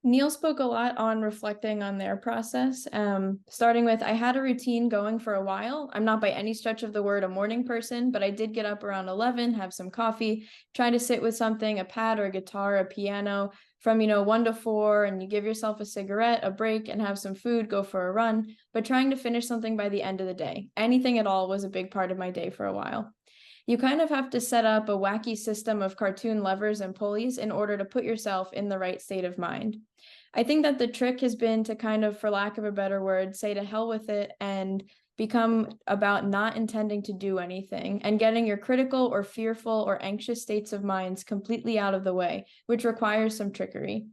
Neil spoke a lot on reflecting on their process. Starting with, I had a routine going for a while. I'm not by any stretch of the word a morning person, but I did get up around 11, have some coffee, try to sit with something, a pad or a guitar, a piano from, 1 to 4, and you give yourself a cigarette, a break, and have some food, go for a run, but trying to finish something by the end of the day. Anything at all was a big part of my day for a while. You kind of have to set up a wacky system of cartoon levers and pulleys in order to put yourself in the right state of mind. I think that the trick has been to kind of, for lack of a better word, say to hell with it and become about not intending to do anything and getting your critical or fearful or anxious states of minds completely out of the way, which requires some trickery.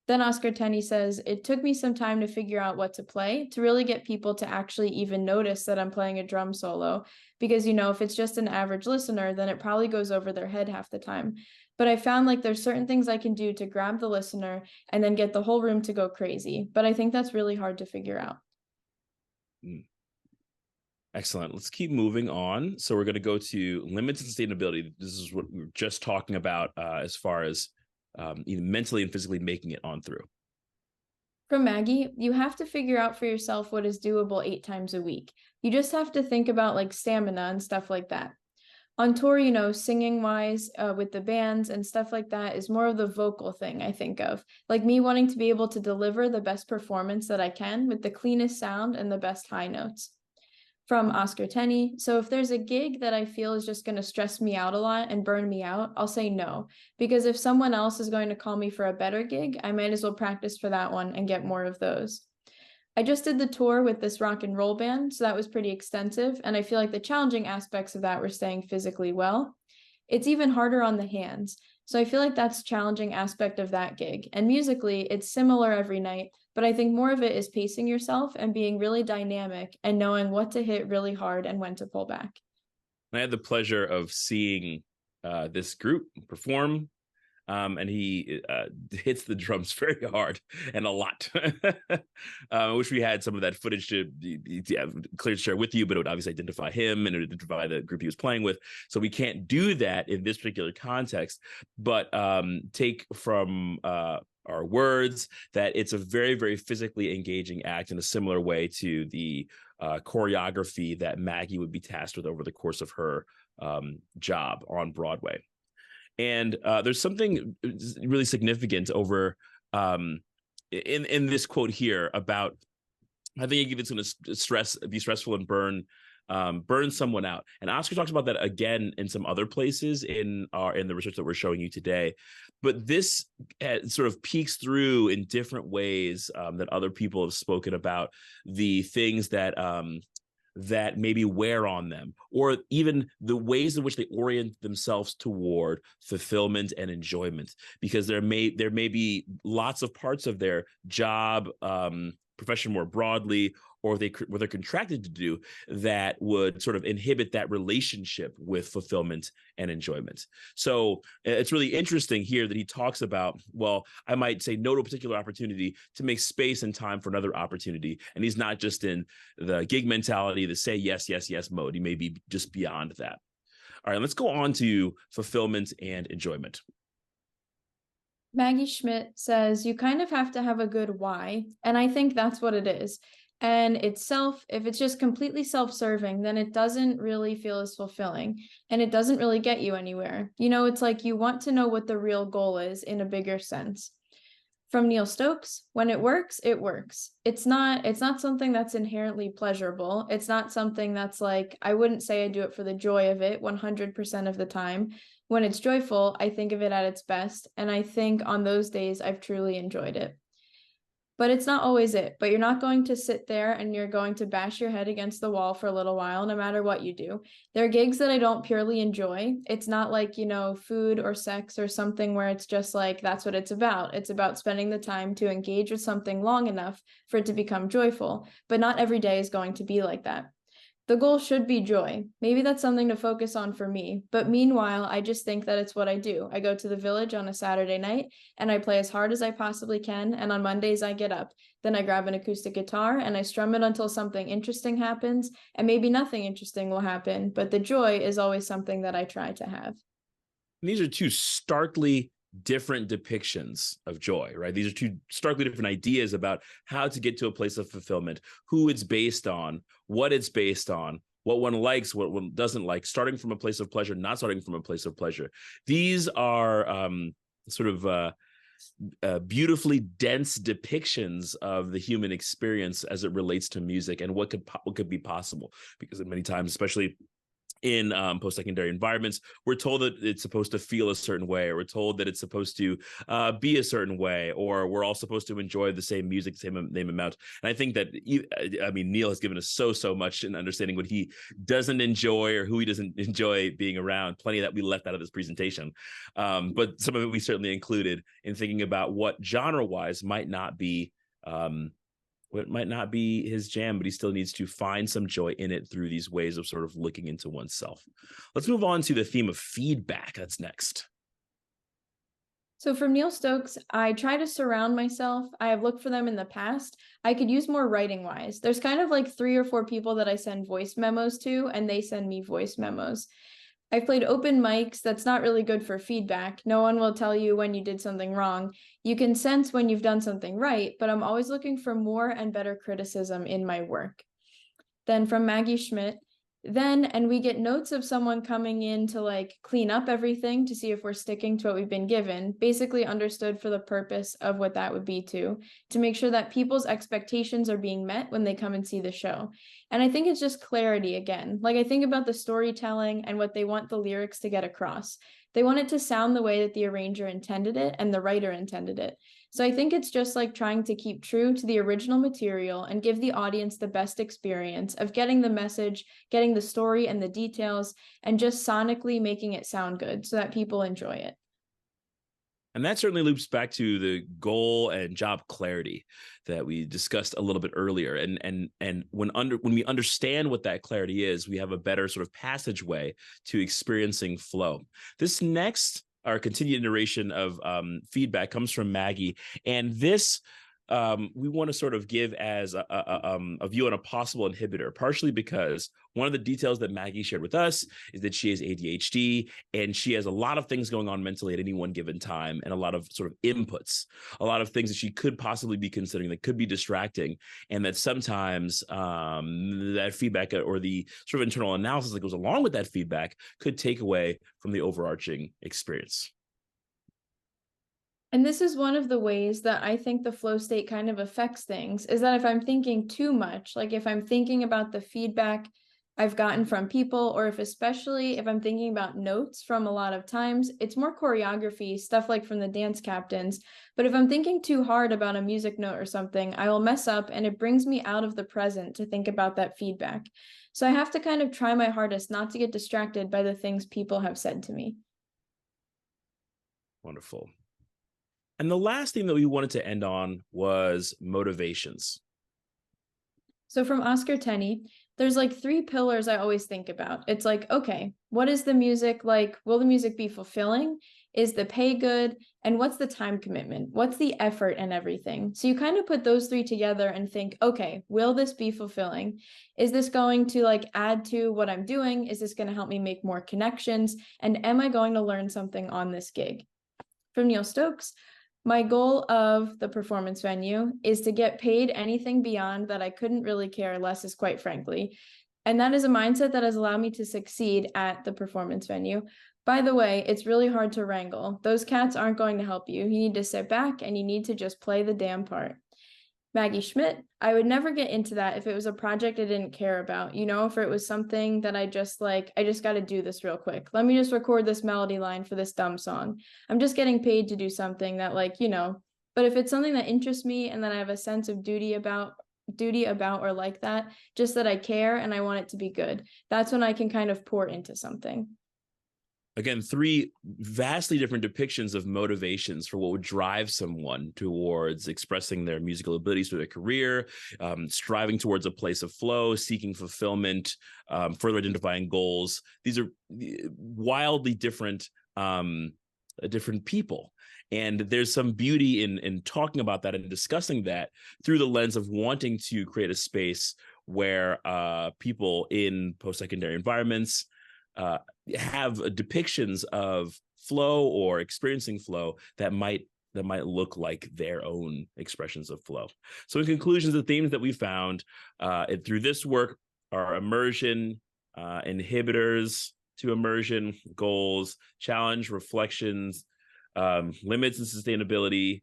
Then Oscar Tenney says, it took me some time to figure out what to play, to really get people to actually even notice that I'm playing a drum solo. Because, if it's just an average listener, then it probably goes over their head half the time. But I found like there's certain things I can do to grab the listener and then get the whole room to go crazy. But I think that's really hard to figure out. Excellent. Let's keep moving on. So we're going to go to limits and sustainability. This is what we were just talking about as far as even mentally and physically making it on through. From Maggie, you have to figure out for yourself what is doable 8 times a week. You just have to think about like stamina and stuff like that. On tour, singing wise with the bands and stuff like that is more of the vocal thing I think of. Like me wanting to be able to deliver the best performance that I can with the cleanest sound and the best high notes. From Oscar Tenney, so if there's a gig that I feel is just going to stress me out a lot and burn me out, I'll say no. Because if someone else is going to call me for a better gig, I might as well practice for that one and get more of those. I just did the tour with this rock and roll band, so that was pretty extensive, and I feel like the challenging aspects of that were staying physically well. It's even harder on the hands, so I feel like that's a challenging aspect of that gig. And musically, it's similar every night, but I think more of it is pacing yourself and being really dynamic and knowing what to hit really hard and when to pull back. I had the pleasure of seeing this group perform. And he hits the drums very hard and a lot. I wish we had some of that footage to clear to share with you, but it would obviously identify him and it would identify the group he was playing with. So we can't do that in this particular context, but take from our words that it's a very, very physically engaging act in a similar way to the choreography that Maggie would be tasked with over the course of her job on Broadway. And there's something really significant over in this quote here about I think it's going to be stressful and burn someone out. And Oscar talks about that again in some other places in the research that we're showing you today. But this sort of peeks through in different ways that other people have spoken about the things that maybe wear on them, or even the ways in which they orient themselves toward fulfillment and enjoyment, because there may be lots of parts of their job, profession more broadly, or what they're contracted to do that would sort of inhibit that relationship with fulfillment and enjoyment. So it's really interesting here that he talks about, well, I might say no to a particular opportunity to make space and time for another opportunity. And he's not just in the gig mentality, the say yes, yes, yes mode. He may be just beyond that. All right, let's go on to fulfillment and enjoyment. Maggie Schmidt says you kind of have to have a good why, and I think that's what it is. And if it's just completely self-serving, then it doesn't really feel as fulfilling and it doesn't really get you anywhere. It's like you want to know what the real goal is in a bigger sense. From Neil Stokes, when it works, it works. It's not something that's inherently pleasurable. It's not something that's like, I wouldn't say I do it for the joy of it 100% of the time. When it's joyful, I think of it at its best. And I think on those days, I've truly enjoyed it. But it's not always it. But you're not going to sit there and you're going to bash your head against the wall for a little while, no matter what you do. There are gigs that I don't purely enjoy. It's not like, food or sex or something where it's just like, that's what it's about. It's about spending the time to engage with something long enough for it to become joyful. But not every day is going to be like that. The goal should be joy. Maybe that's something to focus on for me. But meanwhile, I just think that it's what I do. I go to the Village on a Saturday night and I play as hard as I possibly can. And on Mondays, I get up. Then I grab an acoustic guitar and I strum it until something interesting happens. And maybe nothing interesting will happen. But the joy is always something that I try to have. And these are two starkly different depictions of joy, right? These are two starkly different ideas about how to get to a place of fulfillment, who it's based on, what it's based on, what one likes, what one doesn't like, starting from a place of pleasure, not starting from a place of pleasure. These are sort of beautifully dense depictions of the human experience as it relates to music and what could be possible. Because many times, especially in post-secondary environments, we're told that it's supposed to feel a certain way, or we're told that it's supposed to be a certain way, or we're all supposed to enjoy the same music, same amount. And I think that, I mean, Neil has given us so much in understanding what he doesn't enjoy or who he doesn't enjoy being around. Plenty of that we left out of this presentation, but some of it we certainly included in thinking about what genre-wise might not be what might not be his jam, but he still needs to find some joy in it through these ways of sort of looking into oneself. Let's move on to the theme of feedback. That's next. So from Neil Stokes, I try to surround myself. I have looked for them in the past. I could use more writing wise. There's kind of like 3 or 4 people that I send voice memos to, and they send me voice memos. I've played open mics. That's not really good for feedback. No one will tell you when you did something wrong. You can sense when you've done something right, but I'm always looking for more and better criticism in my work. Then from Maggie Schmidt, and we get notes of someone coming in to like clean up everything to see if we're sticking to what we've been given, basically understood for the purpose of what that would be to make sure that people's expectations are being met when they come and see the show. And I think it's just clarity again. Like I think about the storytelling and what they want the lyrics to get across. They want it to sound the way that the arranger intended it and the writer intended it. So I think it's just like trying to keep true to the original material and give the audience the best experience of getting the message, getting the story and the details, and just sonically making it sound good so that people enjoy it. And that certainly loops back to the goal and job clarity that we discussed a little bit earlier. And when we understand what that clarity is, we have a better sort of passageway to experiencing flow. This next, our continued iteration of feedback, comes from Maggie, and this we want to sort of give as a view on a possible inhibitor, partially because one of the details that Maggie shared with us is that she has ADHD and she has a lot of things going on mentally at any one given time, and a lot of sort of inputs, a lot of things that she could possibly be considering that could be distracting, and that sometimes that feedback or the sort of internal analysis that goes along with that feedback could take away from the overarching experience. And this is one of the ways that I think the flow state kind of affects things, is that if I'm thinking too much, like if I'm thinking about the feedback I've gotten from people, or especially if I'm thinking about notes from a lot of times, it's more choreography, stuff like from the dance captains. But if I'm thinking too hard about a music note or something, I will mess up, and it brings me out of the present to think about that feedback. So I have to kind of try my hardest not to get distracted by the things people have said to me. Wonderful. And the last thing that we wanted to end on was motivations. So from Oscar Tenney, there's like 3 pillars I always think about. It's like, okay, what is the music like? Will the music be fulfilling? Is the pay good? And what's the time commitment? What's the effort and everything? So you kind of put those 3 together and think, okay, will this be fulfilling? Is this going to like add to what I'm doing? Is this going to help me make more connections? And am I going to learn something on this gig? From Neil Stokes, my goal of the performance venue is to get paid anything beyond that I couldn't really care less, is quite frankly. And that is a mindset that has allowed me to succeed at the performance venue. By the way, it's really hard to wrangle. Those cats aren't going to help you. You need to sit back and you need to just play the damn part. Maggie Schmidt, I would never get into that if it was a project I didn't care about, if it was something that I just got to do this real quick. Let me just record this melody line for this dumb song. I'm just getting paid to do something that but if it's something that interests me and that I have a sense of duty about or like that, just that I care and I want it to be good, that's when I can kind of pour into something. Again, 3 vastly different depictions of motivations for what would drive someone towards expressing their musical abilities through their career, striving towards a place of flow, seeking fulfillment, further identifying goals. These are wildly different people. And there's some beauty in talking about that and discussing that through the lens of wanting to create a space where people in post-secondary environments have depictions of flow or experiencing flow that might look like their own expressions of flow. So in conclusion, the themes that we found through this work are immersion, inhibitors to immersion, goals, challenge, reflections, limits and sustainability,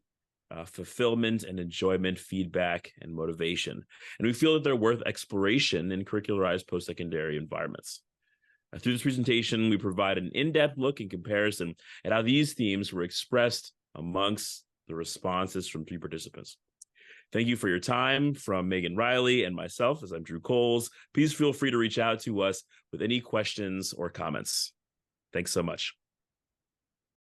fulfillment and enjoyment, feedback, and motivation. And we feel that they're worth exploration in curricularized post-secondary environments. Through this presentation, we provide an in-depth look and comparison at how these themes were expressed amongst the responses from 3 participants. Thank you for your time. From Megan Riley and myself, as I'm Drew Coles. Please feel free to reach out to us with any questions or comments. Thanks so much.